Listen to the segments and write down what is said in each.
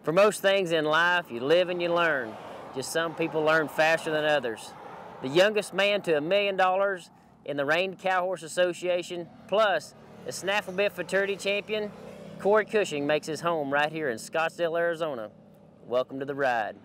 For most things in life, you live and you learn. Just some people learn faster than others. The youngest man to $1 million in the Reined Cow Horse Association, plus the Snaffle Bit Futurity Champion, Corey Cushing makes his home right here in Scottsdale, Arizona. Welcome to the ride.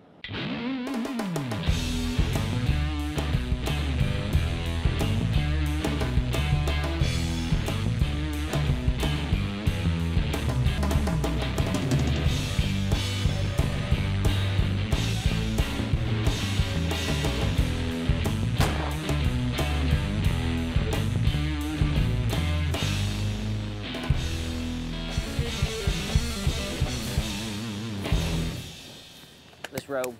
Let's roll.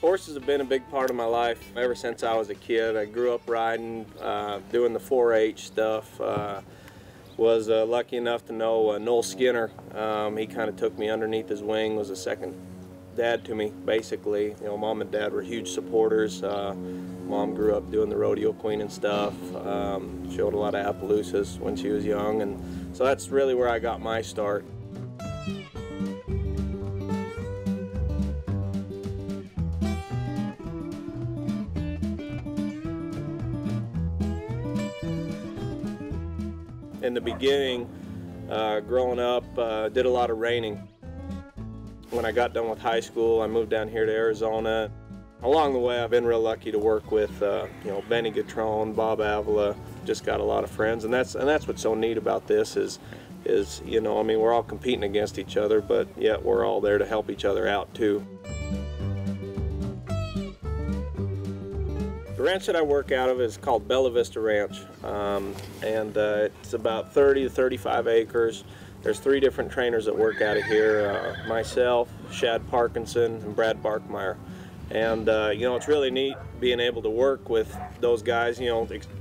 Horses have been a big part of my life ever since I was a kid. I grew up riding, doing the 4-H stuff. Was lucky enough to know Noel Skinner. He kind of took me underneath his wing, was a second dad to me, basically. You know, Mom and Dad were huge supporters. Mom grew up doing the rodeo queen and stuff. Showed a lot of Appaloosas when she was young, and so that's really where I got my start. In the beginning, growing up, did a lot of reining. When I got done with high school, I moved down here to Arizona. Along the way, I've been real lucky to work with, you know, Benny Gatrone, Bob Avila. Just got a lot of friends, and that's what's so neat about this is you know, I mean, we're all competing against each other, but yet we're all there to help each other out too. The ranch that I work out of is called Bella Vista Ranch, and it's about 30 to 35 acres. There's 3 different trainers that work out of here, myself, Shad Parkinson, and Brad Barkmeyer. And you know, it's really neat being able to work with those guys, you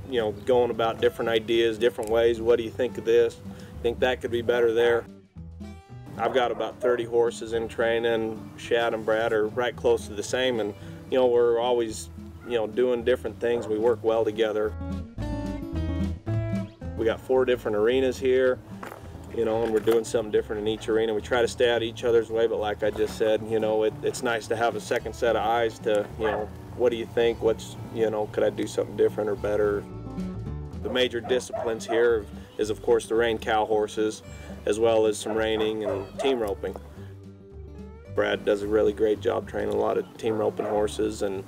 know, going about different ideas, different ways. What do you think of this? Think that could be better there? I've got about 30 horses in training. Shad and Brad are right close to the same, and you know, we're always, you know, doing different things. We work well together. We got 4 different arenas here, you know, and we're doing something different in each arena. We try to stay out of each other's way, but like I just said, you know, it's nice to have a second set of eyes to, you know, what do you think? What's, you know, could I do something different or better? The major disciplines here is, of course, the reined cow horses, as well as some reining and team roping. Brad does a really great job training a lot of team roping horses, and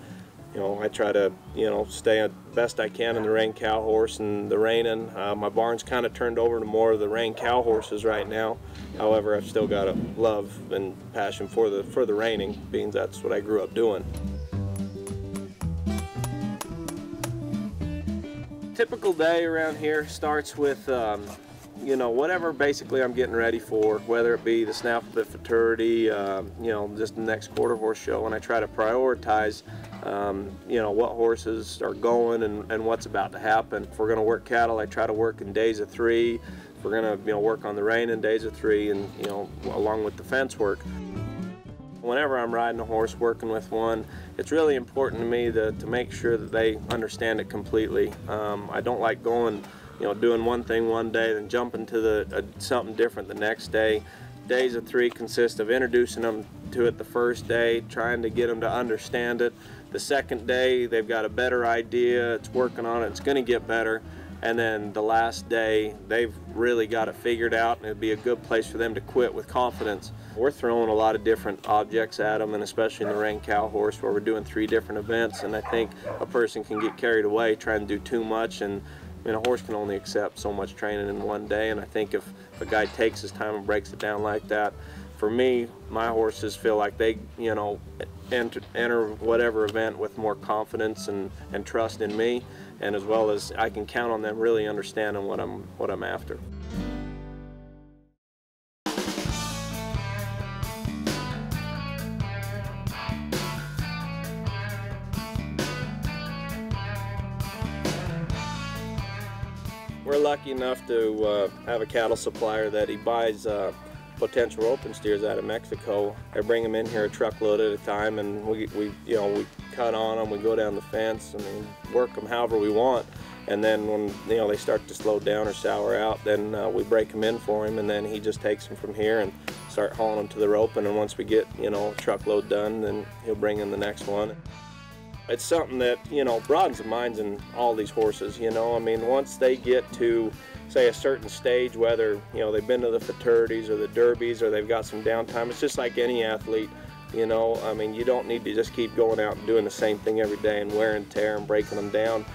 you know, I try to, you know, stay as best I can in the reined cow horse and the reining. My barn's kind of turned over to more of the reined cow horses right now. However, I've still got a love and passion for the reining, being that's what I grew up doing. Typical day around here starts with, you know, whatever basically I'm getting ready for, whether it be the Snaffle Bit Futurity, you know, just the next quarter horse show, and I try to prioritize, you know, what horses are going and what's about to happen. If we're going to work cattle, I try to work in days of 3. If we're going to, you know, work on the rein in days of 3, and, you know, along with the fence work. Whenever I'm riding a horse, working with one, it's really important to me to make sure that they understand it completely. I don't like going, you know, doing one thing one day, then jumping to something different the next day. Days of 3 consist of introducing them to it the first day, trying to get them to understand it. The second day, they've got a better idea, it's working on it, it's going to get better. And then the last day, they've really got it figured out, and it'd be a good place for them to quit with confidence. We're throwing a lot of different objects at them, and especially in the reined cow horse, where we're doing 3 different events, and I think a person can get carried away trying to do too much, and I mean, a horse can only accept so much training in one day, and I think if a guy takes his time and breaks it down like that, for me, my horses feel like they, you know, enter whatever event with more confidence and trust in me, and as well as I can count on them really understanding what I'm after. We're lucky enough to have a cattle supplier that he buys potential roping steers out of Mexico. I bring them in here a truckload at a time, and we cut on them, we go down the fence, and work them however we want. And then when they start to slow down or sour out, then we break them in for him, and then he just takes them from here and start hauling them to the roping. And once we get a truckload done, then he'll bring in the next one. It's something that broadens the minds in all these horses. I mean, once they get to say a certain stage, whether they've been to the fraternities or the derbies or they've got some downtime, it's just like any athlete. I mean, you don't need to just keep going out and doing the same thing every day and wear and tear and breaking them down.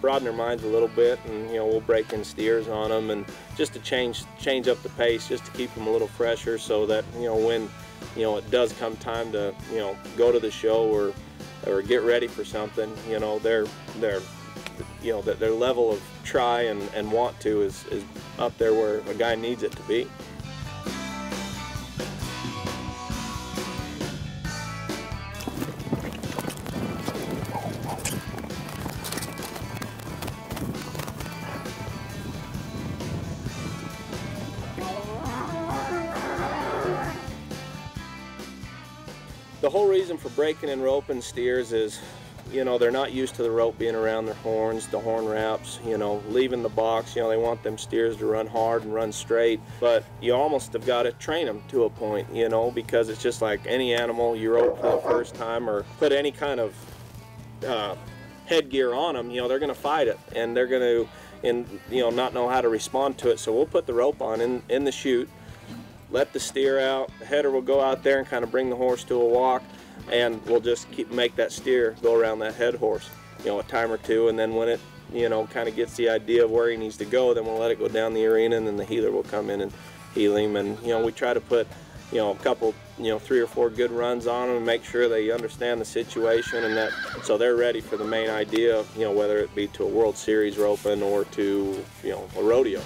Broaden their minds a little bit, and we'll break in steers on them, and just to change up the pace, just to keep them a little fresher, so that when it does come time to go to the show or get ready for something, their level of try and want to is up there where a guy needs it to be. The whole reason for breaking and roping steers is, they're not used to the rope being around their horns, the horn wraps, leaving the box. They want them steers to run hard and run straight, but you almost have got to train them to a point, because it's just like any animal. You rope for the first time or put any kind of headgear on them, they're going to fight it, and they're going to, not know how to respond to it. So we'll put the rope on in the chute, let the steer out, the header will go out there and kind of bring the horse to a walk, and we'll just make that steer go around that head horse, a time or two, and then when it, kind of gets the idea of where he needs to go, then we'll let it go down the arena, and then the healer will come in and heel him. And, we try to put, a couple, 3 or 4 good runs on them and make sure they understand the situation, and that, so they're ready for the main idea, whether it be to a World Series roping or to, a rodeo.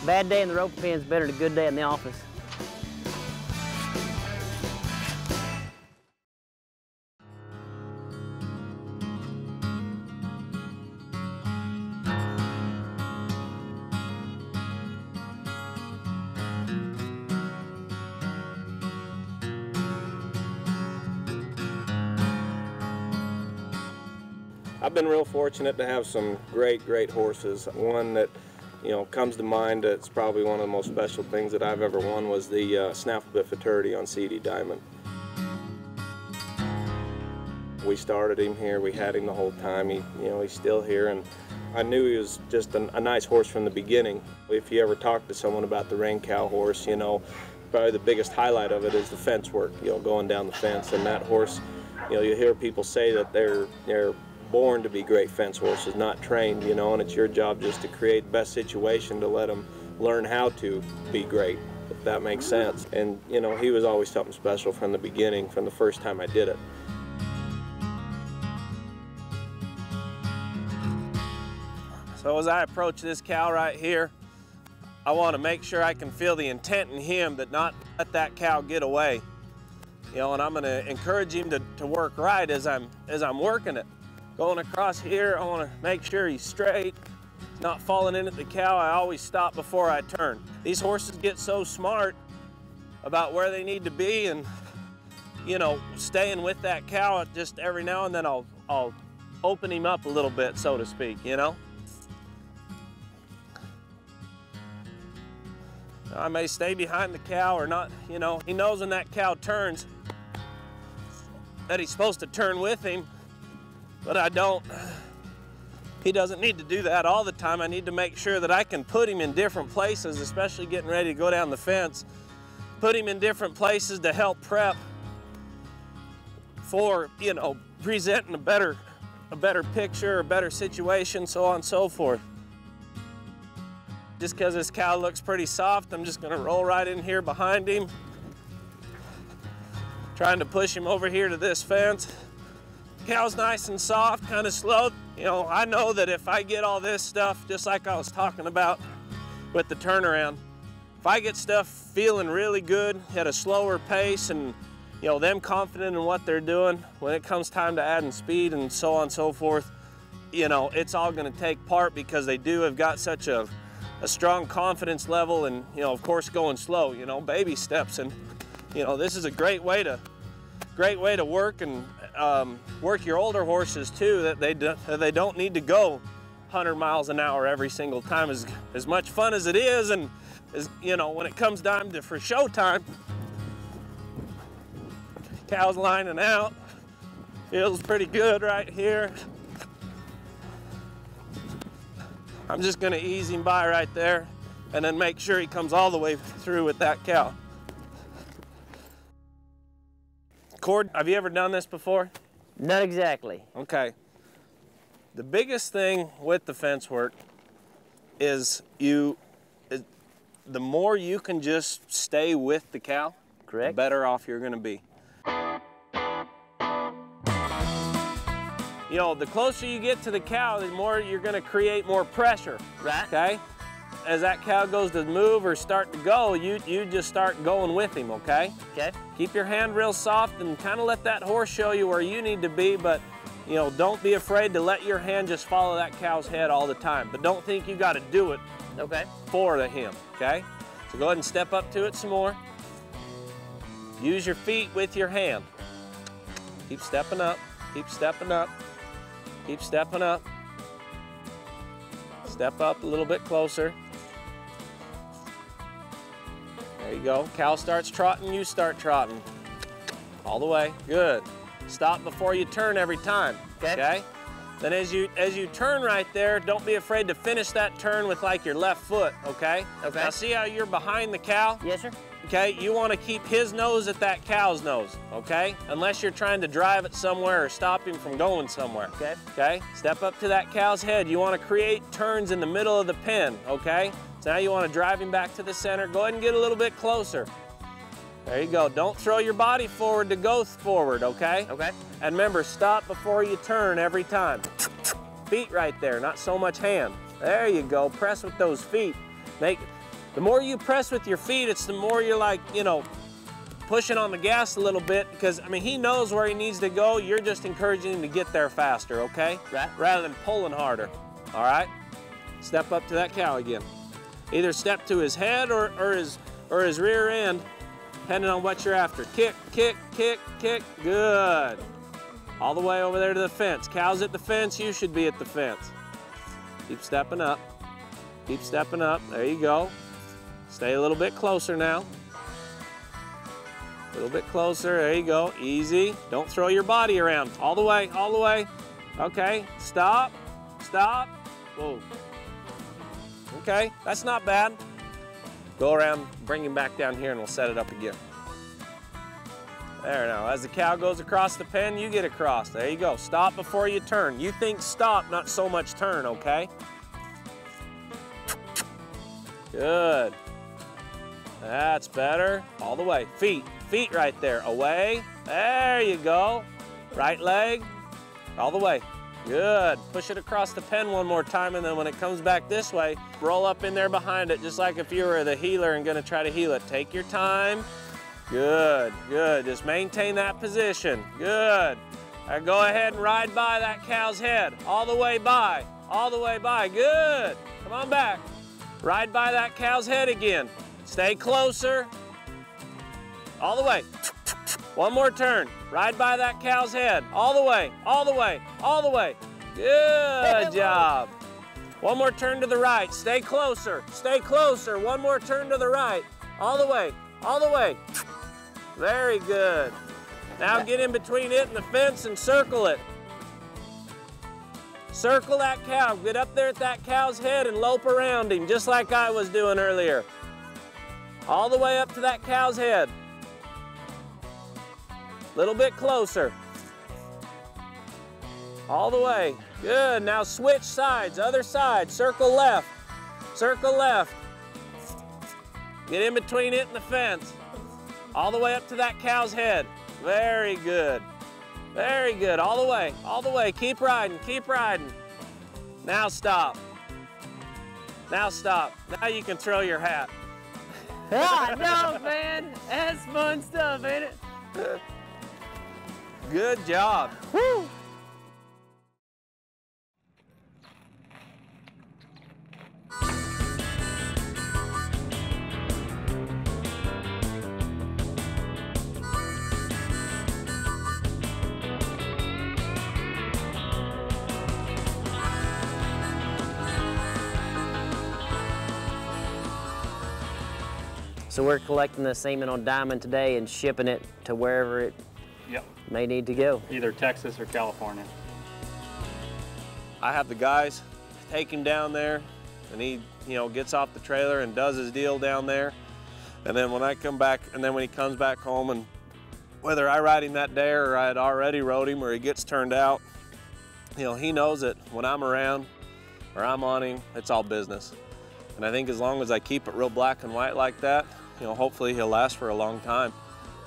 Bad day in the roping pen is better than a good day in the office. I've been real fortunate to have some great horses. One that comes to mind that's probably one of the most special things that I've ever won was the Snaffle Bit Futurity on CD Diamond. We started him here, we had him the whole time. He's still here, and I knew he was just a nice horse from the beginning. If you ever talk to someone about the Rain Cow horse, probably the biggest highlight of it is the fence work, going down the fence. And that horse, you hear people say that they're born to be great fence horses, not trained, and it's your job just to create the best situation to let them learn how to be great, if that makes sense. And he was always something special from the beginning, from the first time I did it. So as I approach this cow right here, I want to make sure I can feel the intent in him that not let that cow get away. And I'm going to encourage him to work right as I'm working it. Going across here, I want to make sure he's straight, not falling in at the cow. I always stop before I turn. These horses get so smart about where they need to be, and staying with that cow. Just every now and then I'll open him up a little bit, so to speak. I may stay behind the cow or not. He knows when that cow turns that he's supposed to turn with him. But I don't. He doesn't need to do that all the time. I need to make sure that I can put him in different places, especially getting ready to go down the fence. Put him in different places to help prep for, presenting a better picture, a better situation, so on and so forth. Just because this cow looks pretty soft, I'm just gonna roll right in here behind him. Trying to push him over here to this fence. Cow's nice and soft, kind of slow. You know, I know that if I get all this stuff, just like I was talking about with the turnaround, if I get stuff feeling really good at a slower pace and, you know, them confident in what they're doing, when it comes time to adding speed and so on and so forth, you know, it's all gonna take part because they have got such a strong confidence level and, you know, of course, going slow, you know, baby steps. And, you know, this is a great way to work and work your older horses too, that they don't need to go 100 miles an hour every single time. As much fun as it is, and as, you know, when it comes time for show time, cow's lining out, feels pretty good right here. I'm just gonna ease him by right there and then make sure he comes all the way through with that cow. Cord, have you ever done this before? Not exactly. Okay. The biggest thing with the fence work is the more you can just stay with the cow, correct, the better off you're gonna be. You know, the closer you get to the cow, the more you're gonna create more pressure. Right. Okay? As that cow goes to move or start to go, you just start going with him, okay? Okay. Keep your hand real soft and kind of let that horse show you where you need to be, but, you know, don't be afraid to let your hand just follow that cow's head all the time. But don't think you gotta do it for him, okay? So go ahead and step up to it some more. Use your feet with your hand. Keep stepping up, keep stepping up, keep stepping up. Step up a little bit closer. There you go. Cow starts trotting, you start trotting. All the way, good. Stop before you turn every time, okay? Then as you turn right there, don't be afraid to finish that turn with like your left foot, okay? Okay. Now see how you're behind the cow? Yes, sir. Okay, you want to keep his nose at that cow's nose, okay? Unless you're trying to drive it somewhere or stop him from going somewhere. Okay. Okay, step up to that cow's head. You want to create turns in the middle of the pen, okay? So now you want to drive him back to the center. Go ahead and get a little bit closer. There you go. Don't throw your body forward to go forward, okay? Okay. And remember, stop before you turn every time. Feet right there, not so much hand. There you go. Press with those feet. The more you press with your feet, it's the more you're like, you know, pushing on the gas a little bit, because, I mean, he knows where he needs to go. You're just encouraging him to get there faster, okay? Right. Rather than pulling harder, all right? Step up to that cow again. Either step to his head or his rear end, depending on what you're after. Kick, kick, kick, kick, good. All the way over there to the fence. Cow's at the fence, you should be at the fence. Keep stepping up, keep stepping up, there you go. Stay a little bit closer now. A little bit closer, there you go, easy. Don't throw your body around, all the way, all the way. Okay, stop, stop, whoa. Okay, that's not bad. Go around, bring him back down here and we'll set it up again. There now, as the cow goes across the pen, you get across, there you go. Stop before you turn. You think stop, not so much turn, okay? Good. That's better. All the way. Feet right there. Away. There you go. Right leg. All the way. Good. Push it across the pen one more time, and then when it comes back this way, roll up in there behind it, just like if you were the healer and gonna try to heel it. Take your time. Good, good. Just maintain that position. Good. Now go ahead and ride by that cow's head. All the way by. All the way by. Good. Come on back. Ride by that cow's head again. Stay closer. All the way. One more turn. Ride by that cow's head. All the way, all the way, all the way. Good job. One more turn to the right. Stay closer. Stay closer. One more turn to the right. All the way, all the way. Very good. Now get in between it and the fence and circle it. Circle that cow. Get up there at that cow's head and lope around him, just like I was doing earlier. All the way up to that cow's head. Little bit closer. All the way. Good. Now switch sides. Other side. Circle left. Circle left. Get in between it and the fence. All the way up to that cow's head. Very good. Very good. All the way. All the way. Keep riding. Keep riding. Now stop. Now stop. Now you can throw your hat. Ah, no, man. That's fun stuff, ain't it? Good job. Woo! So we're collecting the semen on Diamond today and shipping it to wherever it may need to go. Either Texas or California. I have the guys take him down there, and he, gets off the trailer and does his deal down there. And then when I come back, and then when he comes back home, and whether I ride him that day or I had already rode him or he gets turned out, he knows that when I'm around or I'm on him, it's all business. And I think as long as I keep it real black and white like that, hopefully he'll last for a long time,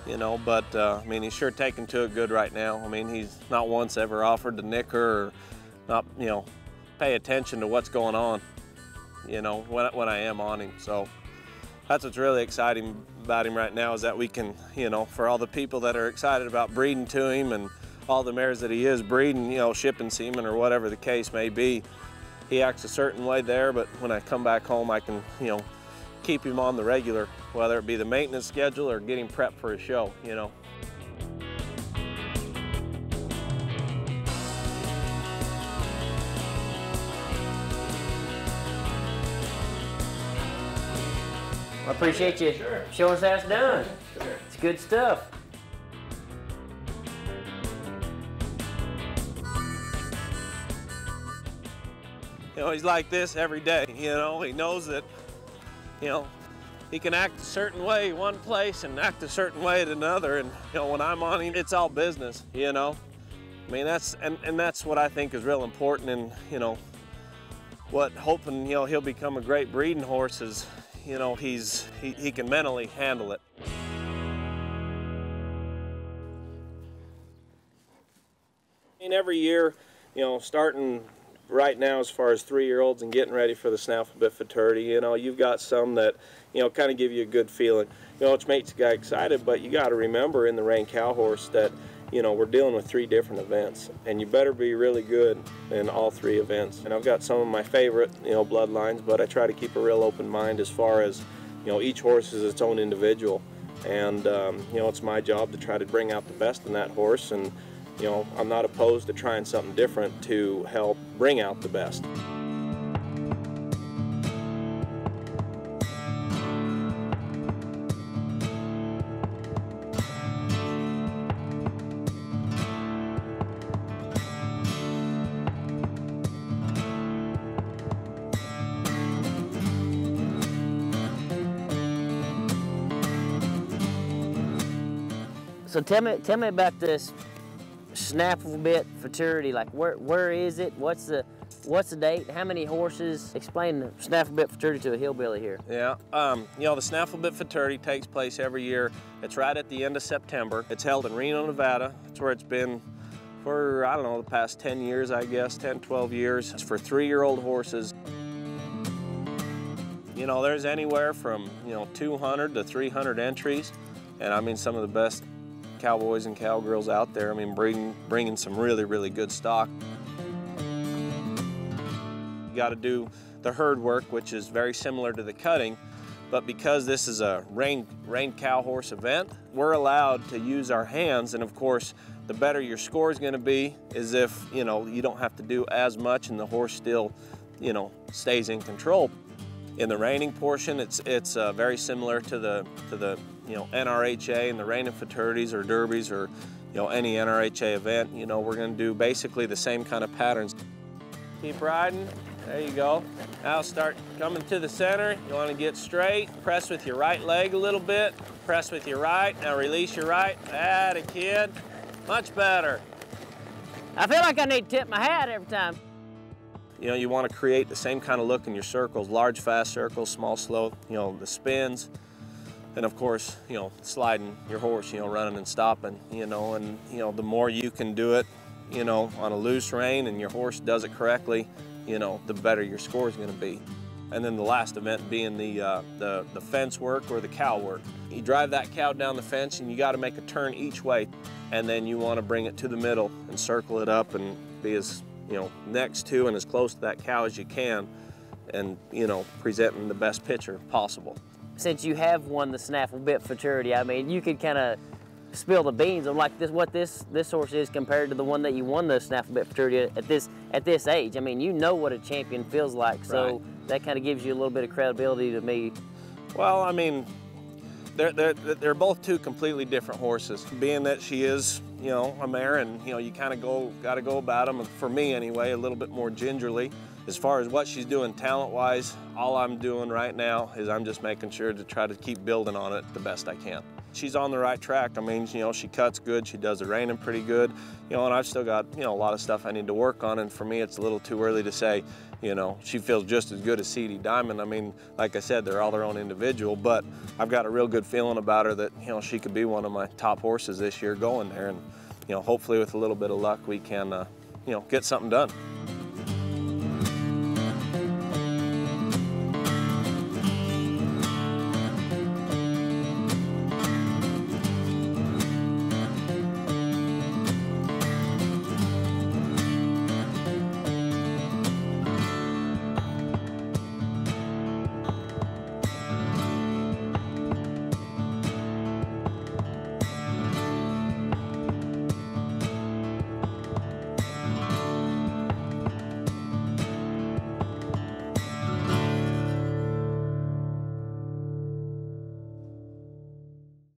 but I mean, he's sure taking to it good right now. I mean, he's not once ever offered to nick her or not, pay attention to what's going on, when I am on him. So that's what's really exciting about him right now, is that we can, for all the people that are excited about breeding to him and all the mares that he is breeding, shipping semen or whatever the case may be, he acts a certain way there, but when I come back home, I can, keep him on the regular, whether it be the maintenance schedule or getting prepped for a show, I appreciate you showing us how it's done. It's good stuff. He's like this every day, he knows that, he can act a certain way one place and act a certain way at another, and when I'm on him, it's all business, I mean, that's what I think is real important, and what hoping he'll become a great breeding horse is he can mentally handle it. And every year, starting right now as far as 3-year-olds and getting ready for the snaffle bit futurity, you've got some that kind of give you a good feeling, which makes the guy excited. But you got to remember in the Range cow horse that we're dealing with 3 different events, and you better be really good in all 3 events. And I've got some of my favorite bloodlines, but I try to keep a real open mind as far as each horse is its own individual, and it's my job to try to bring out the best in that horse, and I'm not opposed to trying something different to help bring out the best. So tell me about this snaffle bit futurity. Like where is it? What's the date? How many horses? Explain the snaffle bit futurity to a hillbilly here. Yeah, the snaffle bit futurity takes place every year. It's right at the end of September. It's held in Reno, Nevada. It's where it's been for, I don't know, the past 10 years, I guess, 10, 12 years. It's for 3-year-old horses. There's anywhere from, 200 to 300 entries. And I mean, some of the best cowboys and cowgirls out there. I mean, bringing some really, really good stock. You got to do the herd work, which is very similar to the cutting, but because this is a reined cow horse event, we're allowed to use our hands, and of course, the better your score is going to be is if, you don't have to do as much and the horse still, stays in control. In the reining portion, it's very similar to the NRHA and the reining fraternities or derbies or any NRHA event. We're going to do basically the same kind of patterns. Keep riding. There you go. Now start coming to the center. You want to get straight. Press with your right leg a little bit. Press with your right. Now release your right. Atta kid. Much better. I feel like I need to tip my hat every time. You know, you want to create the same kind of look in your circles, large, fast circles, small, slow, you know, the spins, and of course, you know, sliding your horse, you know, running and stopping, you know, and, you know, the more you can do it, you know, on a loose rein and your horse does it correctly, you know, the better your score is going to be. And then the last event being the fence work or the cow work. You drive that cow down the fence and you got to make a turn each way, and then you want to bring it to the middle and circle it up and be as, you know, next to and as close to that cow as you can, and, you know, presenting the best picture possible. Since you have won the snaffle bit futurity, I mean, you could kind of spill the beans on like what this horse is compared to the one that you won the snaffle bit futurity at this age. I mean, you know what a champion feels like, so right. That kind of gives you a little bit of credibility to me. Well, I mean, they're both two completely different horses. Being that she is, you know, a mare, and, you know, you kind of got to go about them, for me anyway, a little bit more gingerly. As far as what she's doing talent-wise, all I'm doing right now is I'm just making sure to try to keep building on it the best I can. She's on the right track. I mean, you know, she cuts good, she does the reining pretty good, you know, and I've still got, you know, a lot of stuff I need to work on, and for me, it's a little too early to say, you know, she feels just as good as CD Diamond. I mean, like I said, they're all their own individual, but I've got a real good feeling about her that, you know, she could be one of my top horses this year going there, and, you know, hopefully with a little bit of luck, we can, you know, get something done.